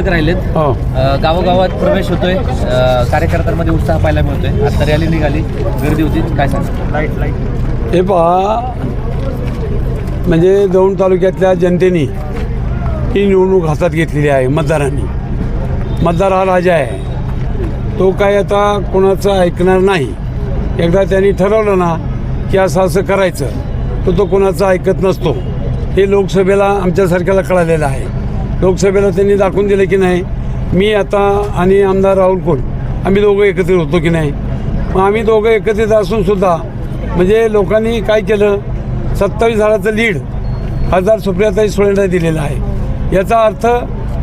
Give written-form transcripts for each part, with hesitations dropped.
शिल्लक राहिलेत. गावोगावात प्रवेश होतोय, कार्यकर्त्यांमध्ये उत्साह पाहायला मिळतोय. आता रॅली निघाली, गर्दी होती, काय सांगा? लाईट हे पहा, म्हणजे दौंड तालुक्यातल्या जनतेने ही निवडणूक हातात घेतलेली आहे. मतदार हा राजा आहे. तो काय आता कोणाचं ऐकणार नाही. एकदा त्यांनी ठरवलं ना की असं करायचं तर तो कोणाचं ऐकत नसतो. हे लोकसभेला आमच्यासारख्याला कळालेलं आहे. लोकसभेला त्यांनी दाखवून दिलं की नाही, मी आता आणि आमदार राहुल कोल आम्ही दोघं एकत्रित होतो की नाही. मग आम्ही दोघं एकत्रित असूनसुद्धा म्हणजे लोकांनी काय केलं, 27,000चं लीड खासदार सुप्रियाताई सुळेंना दिलेलं आहे. याचा अर्थ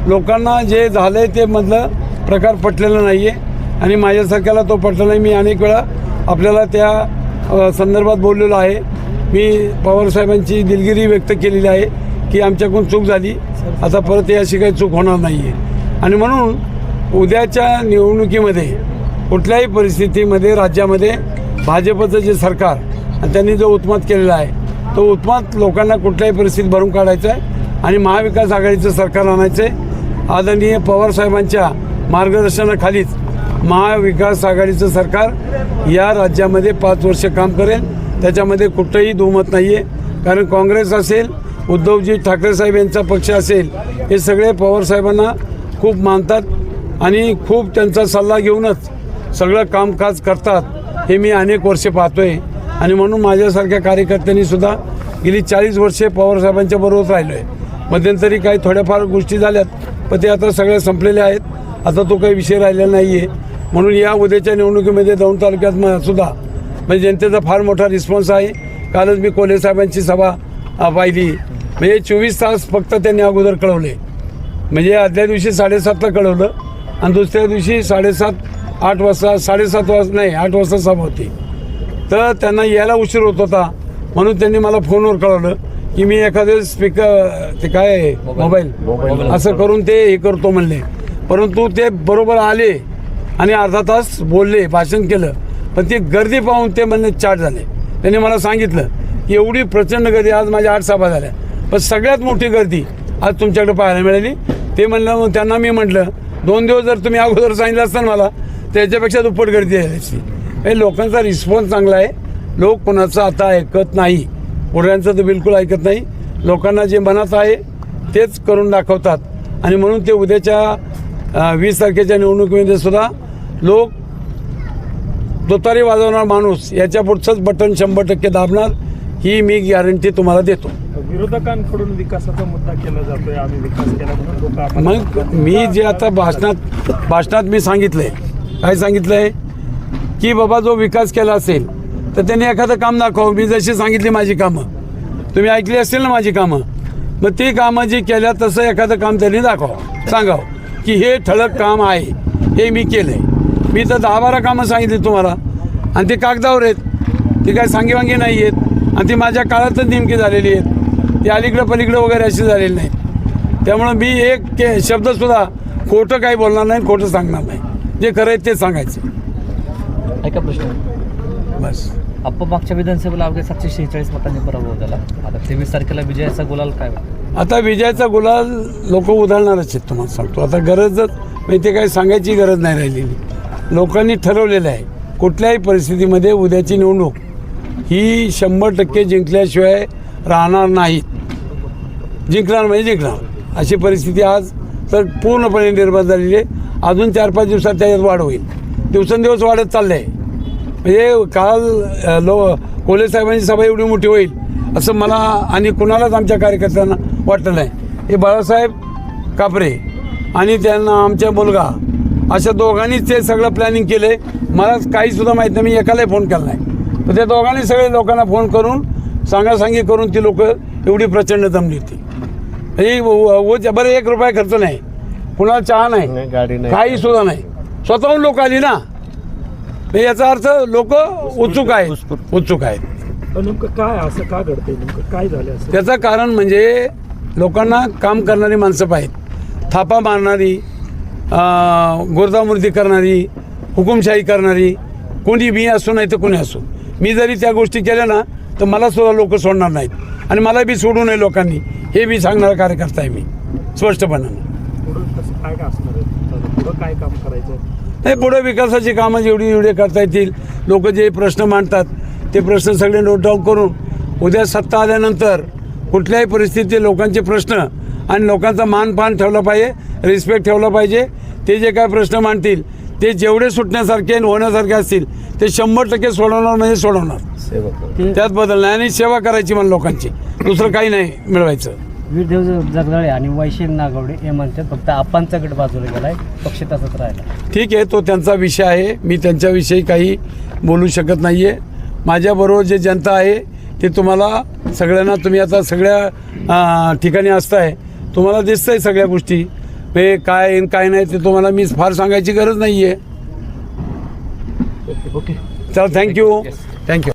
लोकांना जे झालं आहे ते मधलं प्रकार पटलेला नाही आहे आणि माझ्यासारख्याला तो पटला नाही. मी अनेक वेळा आपल्याला त्या संदर्भात बोललेलो आहे. मी पवारसाहेबांची दिलगिरी व्यक्त केलेली आहे की आमच्याकडून चूक झाली, आता परत अशी काही चूक होणार नाही आहे. आणि म्हणून उद्याच्या निवडणुकीमध्ये कुठल्याही परिस्थितीमध्ये राज्यामध्ये भाजपचं जे सरकार आणि त्यांनी जो उत्मात केलेला आहे तो उत्मात लोकांना कुठल्याही परिस्थितीत भरून काढायचा आहे आणि महाविकास आघाडीचं सरकार आणायचं आहे. आदरणीय पवारसाहेबांच्या मार्गदर्शनाखालीच महाविकास आघाडीचं सरकार या राज्यामध्ये 5 वर्ष काम करेल. त्याच्यामध्ये कुठंही दुमत नाही आहे. कारण काँग्रेस असेल, उद्धवजी ठाकरे साहेब यांचा पक्ष असेल, हे सगळे पवारसाहेबांना खूप मानतात आणि खूप त्यांचा सल्ला घेऊनच सगळं कामकाज करतात. हे मी अनेक वर्षे पाहतो आहे आणि म्हणून माझ्यासारख्या कार्यकर्त्यांनी सुद्धा गेली 40 वर्षे पवारसाहेबांच्या बरोबर राहिलो आहे. मध्यंतरी काही थोड्याफार गोष्टी झाल्यात, पण ते आता सगळ्या संपलेल्या आहेत. आता तो काही विषय राहिलेला नाही आहे. म्हणून या उद्याच्या निवडणुकीमध्ये दौंड तालुक्यात सुद्धा म्हणजे जनतेचा फार मोठा रिस्पॉन्स आहे. कालच मी कोल्हे साहेबांची सभा पाहिली. म्हणजे 24 तास फक्त त्यांनी अगोदर कळवले. म्हणजे आदल्या दिवशी 7:30ला कळवलं आणि दुसऱ्या दिवशी 8 वाजता सभा होती. तर त्यांना यायला उशीर होत होता म्हणून त्यांनी मला फोनवर कळवलं की मी एखादे स्पीकर ते काय मोबाईल असं करून ते हे करतो म्हणले. परंतु ते बरोबर आले आणि अर्धा तास बोलले, भाषण केलं. पण ती गर्दी पाहून ते म्हणणे चाट झाले. त्यांनी मला सांगितलं की एवढी प्रचंड गर्दी, आज माझ्या 8 सभा झाल्या, पण सगळ्यात मोठी गर्दी आज तुमच्याकडे पाहायला मिळाली. ते म्हणलं, मग त्यांना मी म्हटलं 2 दिवस जर तुम्ही अगोदर सांगितलं असतं मला त्याच्यापेक्षा दुप्पट गर्दी आहे असती. हे लोकांचा रिस्पॉन्स चांगला आहे. लोक कोणाचं आता ऐकत नाही, पुढऱ्यांचं तर बिलकुल ऐकत नाही. लोकांना जे मनात आहे तेच करून दाखवतात आणि म्हणून ते उद्याच्या 20 तारखेच्या निवडणुकीमध्ये सुद्धा लोक तुतारी वाजवणार माणूस याच्या पुढचंच बटन 100% दाबणार, ही मी गॅरंटी तुम्हाला देतो. विरोधकांकडून विकासाचा मुद्दा केला जातोय, आम्ही विकास केला म्हणून लोक. मग मी जे आता भाषणात मी सांगितलंय, काय सांगितलंय की बाबा जो विकास केला असेल तर त्यांनी एखादं काम दाखवावं. मी जशी सांगितली माझी कामं, तुम्ही ऐकली असतील ना माझी कामं, मग ती कामं जी केल्या तसं एखादं काम त्यांनी दाखवावं, सांगावं की हे ठळक काम आहे, हे मी केलं आहे. मी तर 10-12 कामं सांगितली तुम्हाला आणि ते कागदावर आहेत, ती काय सांगीवांगी नाही आहेत आणि ती माझ्या काळातच नेमकी झालेली आहेत. ती अलीकडं पलीकडं वगैरे अशी झालेली नाहीत. त्यामुळं मी एक शब्दसुद्धा खोटं काही बोलणार नाही, खोटं सांगणार नाही. जे खरं आहे ते सांगायचं. ऐका प्रश्न बस. मागच्या विधानसभेला अवघ्या 746 मतांनी पराभव झाला. आता 23 तारखेला विजयाचा गुलाल काय? आता विजयाचा गुलाल लोक उधळणारच आहेत, तुम्हाला सांगतो. आता गरजच म्हणजे ते काही सांगायची गरज नाही राहिलेली. लोकांनी ठरवलेलं आहे कुठल्याही परिस्थितीमध्ये उद्याची निवडणूक ही 100% जिंकल्याशिवाय राहणार नाहीत. जिंकणार म्हणजे जिंकणार अशी परिस्थिती आज तर पूर्णपणे निर्माण झालेली आहे. अजून 4-5 दिवसात त्याच्यात वाढ होईल. दिवसेंदिवस वाढत चाललं आहे. म्हणजे काल कोल्हे साहेबांची सभा एवढी मोठी होईल असं मला आणि कुणालाच आमच्या कार्यकर्त्यांना वाटलं नाही. हे बाळासाहेब कापरे आणि त्यांना आमचा मुलगा अशा दोघांनीच ते सगळं प्लॅनिंग केलं आहे. मला काहीसुद्धा माहीत नाही, मी एकालाही फोन केला नाही. तर त्या दोघांनी सगळे लोकांना फोन करून सांगासांगी करून ती लोक एवढी प्रचंड जमली होती. म्हणजे बरं 1 रुपया खर्च नाही, कुणाला चहा नाही, गाडी नाही, काही सुद्धा नाही. स्वतःहून लोक आली ना, याचा अर्थ लोक उत्सुक आहेत. नेमकं काय असं का घडतंय, नेमकं काय झालं असं? त्याचं कारण म्हणजे लोकांना काम करणारी माणसं पाहिजेत. थापा मारणारी, गोरदामूर्ती करणारी, हुकुमशाही करणारी, कोणी मी असो नाही तर कोणी असो. मी जरी त्या गोष्टी केल्या ना तर मला सुद्धा लोक सोडणार नाहीत आणि मला बी सोडू नये लोकांनी, हे बी सांगणारा कार्यकर्ता आहे मी स्पष्टपणानं. काय काय असणार आहे पुढं काय काम करायचं? नाही, पुढे विकासाची कामं जेवढे करता येतील, लोक जे प्रश्न मांडतात ते प्रश्न सगळे नोट डाऊन करून उद्या सत्ता आल्यानंतर कुठल्याही परिस्थितीत लोकांचे प्रश्न आणि लोकांचा मानपान ठेवला पाहिजे, रिस्पेक्ट ठेवला पाहिजे. ते जे काय प्रश्न मांडतील ते जेवढे सुटण्यासारखे आणि होण्यासारखे असतील ते 100% सोडवणार म्हणजे सोडवणार. त्यात बदल नाही आणि सेवा करायची मला लोकांची, दुसरं काही नाही मिळवायचं. वीरदेव जगदाळे आणि वैशील नागवडे हे म्हणतात फक्त आपांचा गट बाजूला गेलाय, पक्ष तसाच राहिला. ठीक आहे, तो त्यांचा विषय आहे. मी त्यांच्याविषयी काही बोलू शकत नाही आहे. माझ्याबरोबर जे जनता आहे ते तुम्हाला सगळ्यांना, तुम्ही आता सगळ्या ठिकाणी असताय, तुम्हाला दिसतंय सगळ्या गोष्टी. हे काय काय नाही ते तुम्हाला मी फार सांगायची गरज नाही आहे. ओके. चला, थँक्यू. थँक्यू.